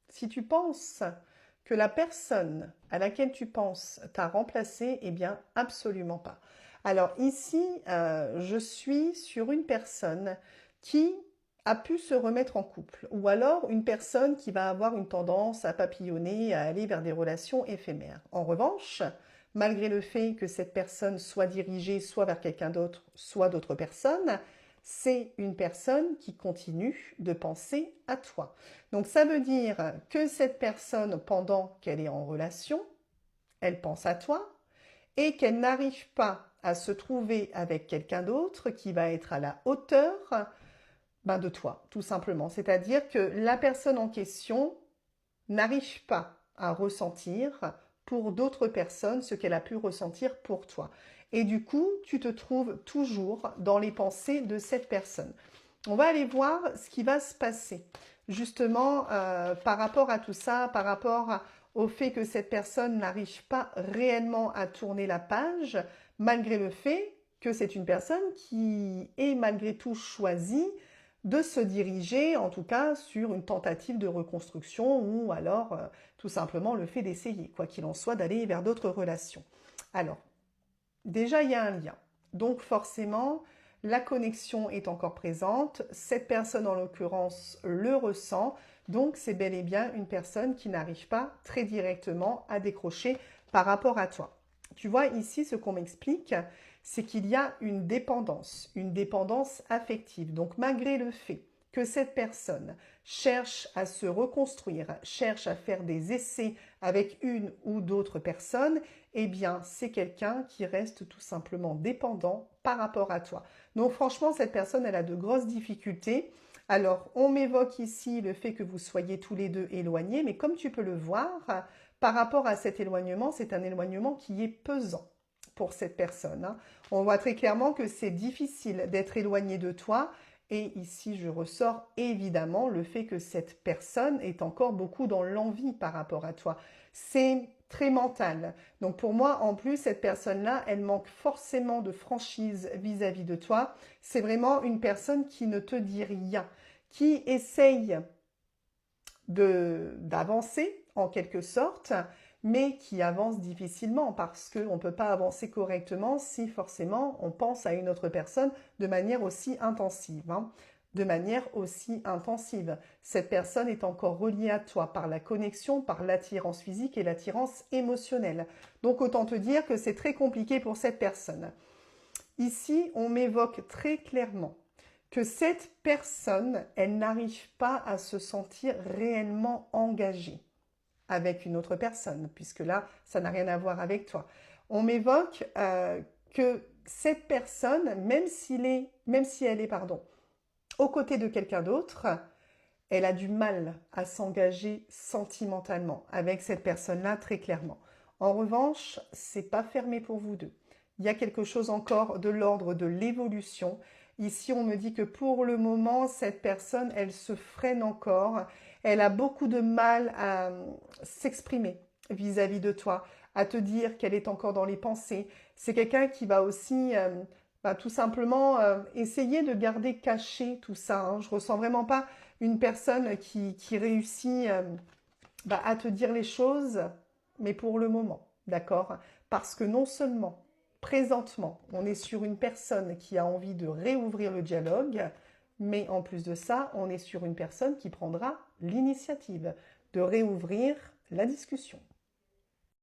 Si tu penses que la personne à laquelle tu penses t'a remplacé, eh bien, absolument pas. Alors ici, je suis sur une personne qui a pu se remettre en couple, ou alors une personne qui va avoir une tendance à papillonner, à aller vers des relations éphémères. En revanche, malgré le fait que cette personne soit dirigée soit vers quelqu'un d'autre, soit d'autres personnes, c'est une personne qui continue de penser à toi. Donc ça veut dire que cette personne, pendant qu'elle est en relation, elle pense à toi et qu'elle n'arrive pas à se trouver avec quelqu'un d'autre qui va être à la hauteur de toi, tout simplement. C'est-à-dire que la personne en question n'arrive pas à ressentir pour d'autres personnes ce qu'elle a pu ressentir pour toi. Et du coup, tu te trouves toujours dans les pensées de cette personne. On va aller voir ce qui va se passer, justement, par rapport à tout ça, par rapport au fait que cette personne n'arrive pas réellement à tourner la page, malgré le fait que c'est une personne qui est malgré tout choisie de se diriger, en tout cas, sur une tentative de reconstruction ou alors tout simplement le fait d'essayer, quoi qu'il en soit, d'aller vers d'autres relations. Alors, déjà, il y a un lien. Donc forcément, la connexion est encore présente. Cette personne, en l'occurrence, le ressent. Donc c'est bel et bien une personne qui n'arrive pas très directement à décrocher par rapport à toi. Tu vois, ici, ce qu'on m'explique, c'est qu'il y a une dépendance affective. Donc malgré le fait que cette personne cherche à se reconstruire, cherche à faire des essais avec une ou d'autres personnes, eh bien, c'est quelqu'un qui reste tout simplement dépendant par rapport à toi. Donc franchement, cette personne, elle a de grosses difficultés. Alors, on m'évoque ici le fait que vous soyez tous les deux éloignés, mais comme tu peux le voir, par rapport à cet éloignement, c'est un éloignement qui est pesant pour cette personne, hein. On voit très clairement que c'est difficile d'être éloigné de toi. Et ici, je ressors évidemment le fait que cette personne est encore beaucoup dans l'envie par rapport à toi. C'est très mental. Donc pour moi, en plus, cette personne-là, elle manque forcément de franchise vis-à-vis de toi. C'est vraiment une personne qui ne te dit rien, qui essaye d'avancer en quelque sorte, mais qui avance difficilement parce qu'on ne peut pas avancer correctement si forcément on pense à une autre personne de manière aussi intensive, hein. De manière aussi intensive. Cette personne est encore reliée à toi par la connexion, par l'attirance physique et l'attirance émotionnelle. Donc autant te dire que c'est très compliqué pour cette personne. Ici, on m'évoque très clairement que cette personne, elle n'arrive pas à se sentir réellement engagée avec une autre personne, puisque là, ça n'a rien à voir avec toi. On m'évoque que cette personne, même si elle est, pardon, aux côtés de quelqu'un d'autre, elle a du mal à s'engager sentimentalement avec cette personne-là très clairement. En revanche, c'est pas fermé pour vous deux. Il y a quelque chose encore de l'ordre de l'évolution. Ici, on me dit que pour le moment, cette personne, elle se freine encore. Elle a beaucoup de mal à s'exprimer vis-à-vis de toi, à te dire qu'elle est encore dans les pensées. C'est quelqu'un qui va aussi tout simplement essayer de garder caché tout ça, hein. Je ressens vraiment pas une personne qui réussit à te dire les choses, mais pour le moment, d'accord? Parce que non seulement, présentement, on est sur une personne qui a envie de réouvrir le dialogue, mais en plus de ça, on est sur une personne qui prendra l'initiative de réouvrir la discussion.